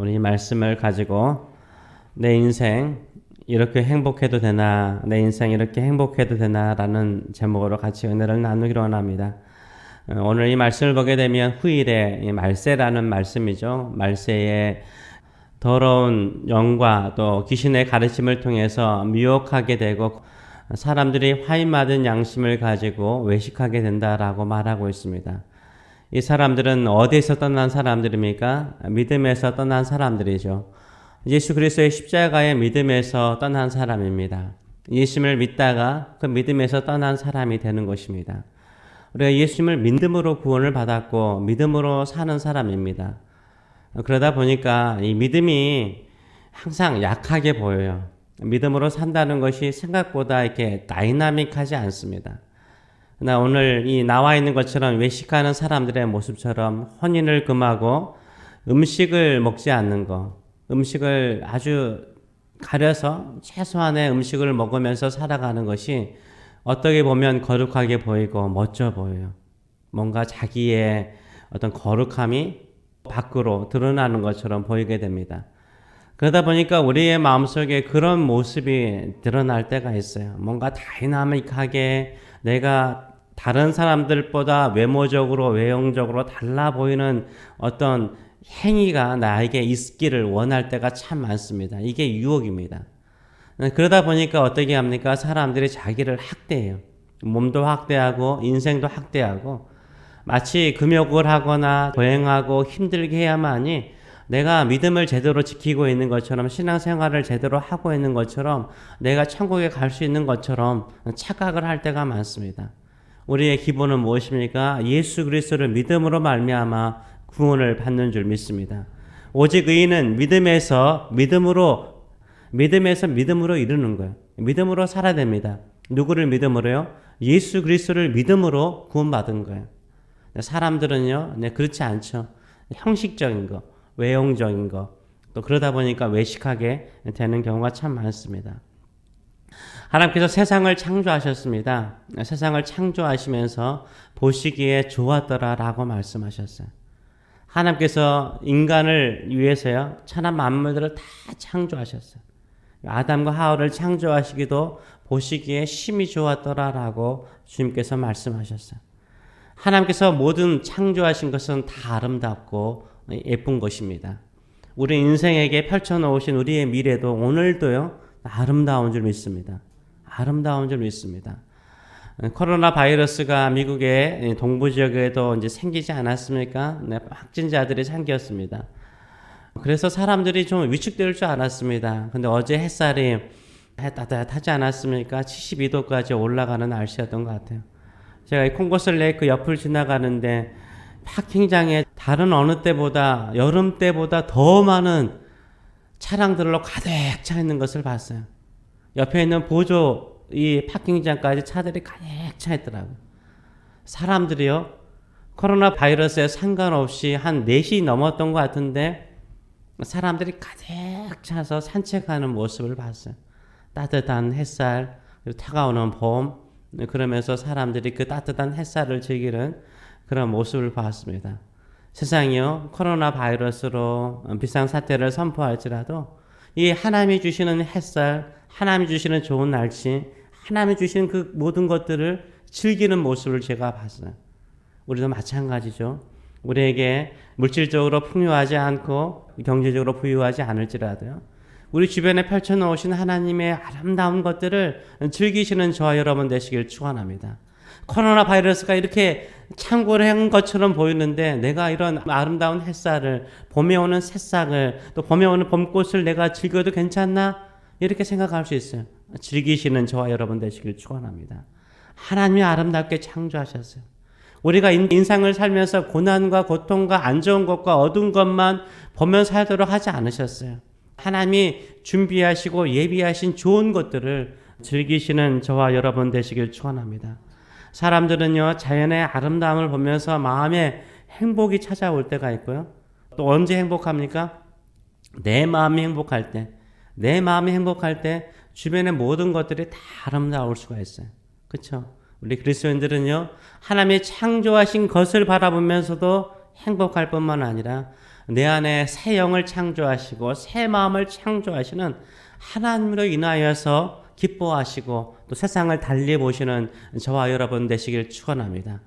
오늘 이 말씀을 가지고 내 인생 이렇게 행복해도 되나, 내 인생 이렇게 행복해도 되나 라는 제목으로 같이 은혜를 나누기로 원합니다. 오늘 이 말씀을 보게 되면 후일에 이 말세라는 말씀이죠. 말세의 더러운 영과 또 귀신의 가르침을 통해서 미혹하게 되고 사람들이 화인 맞은 양심을 가지고 외식하게 된다라고 말하고 있습니다. 이 사람들은 어디에서 떠난 사람들입니까? 믿음에서 떠난 사람들이죠. 예수 그리스도의 십자가의 믿음에서 떠난 사람입니다. 예수님을 믿다가 그 믿음에서 떠난 사람이 되는 것입니다. 우리가 예수님을 믿음으로 구원을 받았고 믿음으로 사는 사람입니다. 그러다 보니까 이 믿음이 항상 약하게 보여요. 믿음으로 산다는 것이 생각보다 이렇게 다이나믹하지 않습니다. 그러나 오늘 이 나와 있는 것처럼 외식하는 사람들의 모습처럼 혼인을 금하고 음식을 먹지 않는 것, 음식을 아주 가려서 최소한의 음식을 먹으면서 살아가는 것이 어떻게 보면 거룩하게 보이고 멋져 보여요. 뭔가 자기의 어떤 거룩함이 밖으로 드러나는 것처럼 보이게 됩니다. 그러다 보니까 우리의 마음속에 그런 모습이 드러날 때가 있어요. 뭔가 다이나믹하게 내가 다른 사람들보다 외모적으로 외형적으로 달라 보이는 어떤 행위가 나에게 있기를 원할 때가 참 많습니다. 이게 유혹입니다. 그러다 보니까 어떻게 합니까? 사람들이 자기를 학대해요. 몸도 학대하고 인생도 학대하고 마치 금욕을 하거나 보행하고 힘들게 해야만이 내가 믿음을 제대로 지키고 있는 것처럼 신앙생활을 제대로 하고 있는 것처럼 내가 천국에 갈 수 있는 것처럼 착각을 할 때가 많습니다. 우리의 기본은 무엇입니까? 예수 그리스도를 믿음으로 말미암아 구원을 받는 줄 믿습니다. 오직 의인은 믿음에서 믿음으로 이루는 거예요. 믿음으로 살아야 됩니다. 누구를 믿음으로요? 예수 그리스도를 믿음으로 구원받은 거예요. 사람들은요, 그렇지 않죠. 형식적인 거, 외형적인 거, 또 그러다 보니까 외식하게 되는 경우가 참 많습니다. 하나님께서 세상을 창조하셨습니다. 세상을 창조하시면서 보시기에 좋았더라라고 말씀하셨어요. 하나님께서 인간을 위해서요, 천하 만물들을 다 창조하셨어요. 아담과 하와를 창조하시기도 보시기에 심히 좋았더라라고 주님께서 말씀하셨어요. 하나님께서 모든 창조하신 것은 다 아름답고 예쁜 것입니다. 우리 인생에게 펼쳐놓으신 우리의 미래도 오늘도요, 아름다운 줄 믿습니다. 아름다운 줄 믿습니다. 코로나 바이러스가 미국의 동부 지역에도 이제 생기지 않았습니까? 확진자들이 생겼습니다. 그래서 사람들이 좀 위축될 줄 알았습니다. 근데 어제 햇살이 따뜻하지 않았습니까? 72도까지 올라가는 날씨였던 것 같아요. 제가 이 콩고슬 레이크 옆을 지나가는데 파킹장에 다른 어느 때보다 여름 때보다 더 많은 차량들로 가득 차 있는 것을 봤어요. 옆에 있는 보조 이 파킹장까지 차들이 가득 차 있더라고요. 사람들이요, 코로나 바이러스에 상관없이 한 4시 넘었던 것 같은데 사람들이 가득 차서 산책하는 모습을 봤어요. 따뜻한 햇살, 그리고 차가운 봄, 그러면서 사람들이 그 따뜻한 햇살을 즐기는 그런 모습을 봤습니다. 세상이요, 코로나 바이러스로 비상사태를 선포할지라도 이 하나님이 주시는 햇살, 하나님이 주시는 좋은 날씨, 하나님이 주시는 그 모든 것들을 즐기는 모습을 제가 봤어요. 우리도 마찬가지죠. 우리에게 물질적으로 풍요하지 않고 경제적으로 부유하지 않을지라도요, 우리 주변에 펼쳐놓으신 하나님의 아름다운 것들을 즐기시는 저와 여러분 되시길 축원합니다. 코로나 바이러스가 이렇게 창궐을 한 것처럼 보이는데 내가 이런 아름다운 햇살을, 봄에 오는 새싹을, 또 봄에 오는 봄꽃을 내가 즐겨도 괜찮나? 이렇게 생각할 수 있어요. 즐기시는 저와 여러분 되시길 축원합니다. 하나님이 아름답게 창조하셨어요. 우리가 인생을 살면서 고난과 고통과 안 좋은 것과 어두운 것만 보며 살도록 하지 않으셨어요. 하나님이 준비하시고 예비하신 좋은 것들을 즐기시는 저와 여러분 되시길 축원합니다. 사람들은요, 자연의 아름다움을 보면서 마음에 행복이 찾아올 때가 있고요. 또 언제 행복합니까? 내 마음이 행복할 때, 주변의 모든 것들이 다 아름다울 수가 있어요. 그렇죠? 우리 그리스도인들은요, 하나님의 창조하신 것을 바라보면서도 행복할 뿐만 아니라 내 안에 새 영을 창조하시고 새 마음을 창조하시는 하나님으로 인하여서 기뻐하시고 또 세상을 달리 보시는 저와 여러분 되시길 축원합니다.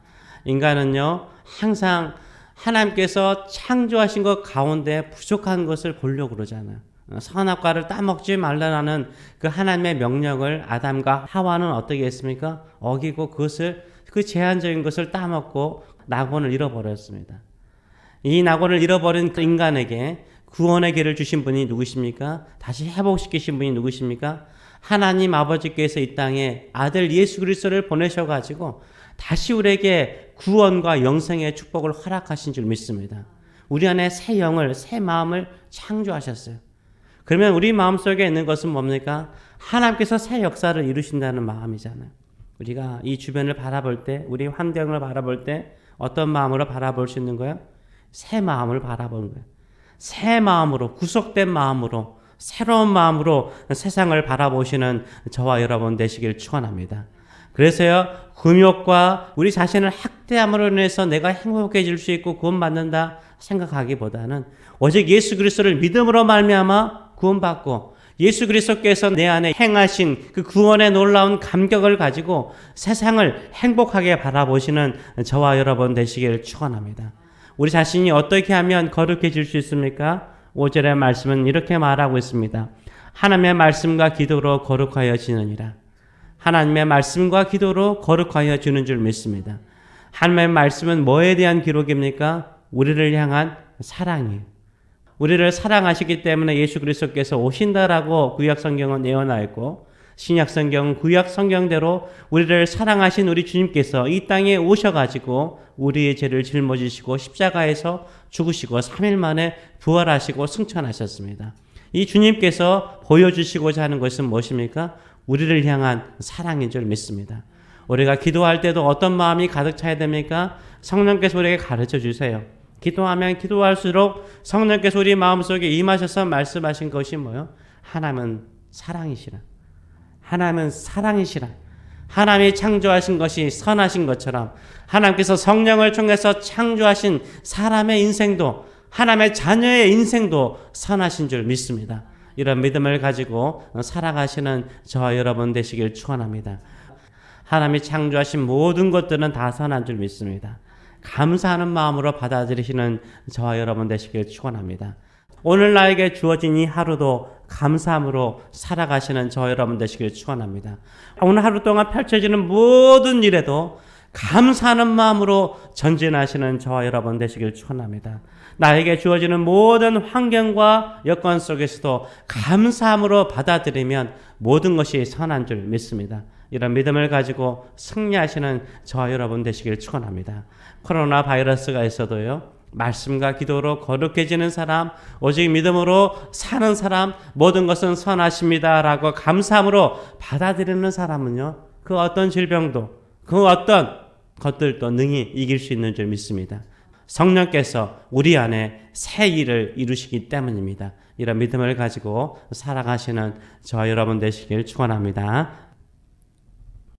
인간은요 항상 하나님께서 창조하신 것 가운데 부족한 것을 보려고 그러잖아요. 선악과를 따먹지 말라는 그 하나님의 명령을 아담과 하와는 어떻게 했습니까? 어기고 그 제한적인 것을 따먹고 낙원을 잃어버렸습니다. 이 낙원을 잃어버린 인간에게 구원의 길을 주신 분이 누구십니까? 다시 회복시키신 분이 누구십니까? 하나님 아버지께서 이 땅에 아들 예수 그리스도를 보내셔가지고 다시 우리에게 구원과 영생의 축복을 허락하신 줄 믿습니다. 우리 안에 새 영을, 새 마음을 창조하셨어요. 그러면 우리 마음속에 있는 것은 뭡니까? 하나님께서 새 역사를 이루신다는 마음이잖아요. 우리가 이 주변을 바라볼 때, 우리 환경을 바라볼 때 어떤 마음으로 바라볼 수 있는 거예요? 새 마음을 바라보는 거예요. 새 마음으로, 구속된 마음으로, 새로운 마음으로 세상을 바라보시는 저와 여러분 되시길 축원합니다. 그래서요, 금욕과 우리 자신을 학대함으로 인해서 내가 행복해질 수 있고 구원받는다 생각하기보다는 오직 예수 그리스도를 믿음으로 말미암아 구원받고 예수 그리스도께서 내 안에 행하신 그 구원의 놀라운 감격을 가지고 세상을 행복하게 바라보시는 저와 여러분 되시길 축원합니다. 우리 자신이 어떻게 하면 거룩해질 수 있습니까? 5절의 말씀은 이렇게 말하고 있습니다. 하나님의 말씀과 기도로 거룩하여 지느니라. 하나님의 말씀과 기도로 거룩하여 주는 줄 믿습니다. 하나님의 말씀은 뭐에 대한 기록입니까? 우리를 향한 사랑이에요. 우리를 사랑하시기 때문에 예수 그리스도께서 오신다라고 구약 성경은 예언하였고 신약 성경은 구약 성경대로 우리를 사랑하신 우리 주님께서 이 땅에 오셔가지고 우리의 죄를 짊어지시고 십자가에서 죽으시고 3일 만에 부활하시고 승천하셨습니다. 이 주님께서 보여주시고자 하는 것은 무엇입니까? 우리를 향한 사랑인 줄 믿습니다. 우리가 기도할 때도 어떤 마음이 가득 차야 됩니까? 성령께서 우리에게 가르쳐 주세요. 기도하면 기도할수록 성령께서 우리 마음속에 임하셔서 말씀하신 것이 뭐예요? 하나님은 사랑이시라. 하나님은 사랑이시라. 하나님이 창조하신 것이 선하신 것처럼 하나님께서 성령을 통해서 창조하신 사람의 인생도 하나님의 자녀의 인생도 선하신 줄 믿습니다. 이런 믿음을 가지고 살아가시는 저와 여러분 되시길 축원합니다. 하나님이 창조하신 모든 것들은 다 선한 줄 믿습니다. 감사하는 마음으로 받아들이시는 저와 여러분 되시길 축원합니다. 오늘 나에게 주어진 이 하루도 감사함으로 살아가시는 저와 여러분 되시길 축원합니다. 오늘 하루 동안 펼쳐지는 모든 일에도 감사하는 마음으로 전진하시는 저와 여러분 되시길 축원합니다. 나에게 주어지는 모든 환경과 여건 속에서도 감사함으로 받아들이면 모든 것이 선한 줄 믿습니다. 이런 믿음을 가지고 승리하시는 저와 여러분 되시길 축원합니다. 코로나 바이러스가 있어도요, 말씀과 기도로 거룩해지는 사람, 오직 믿음으로 사는 사람, 모든 것은 선하십니다라고 감사함으로 받아들이는 사람은요, 그 어떤 질병도, 그 어떤 것들도 능히 이길 수 있는 줄 믿습니다. 성령께서 우리 안에 새 일을 이루시기 때문입니다. 이런 믿음을 가지고 살아가시는 저와 여러분 되시길 축원합니다.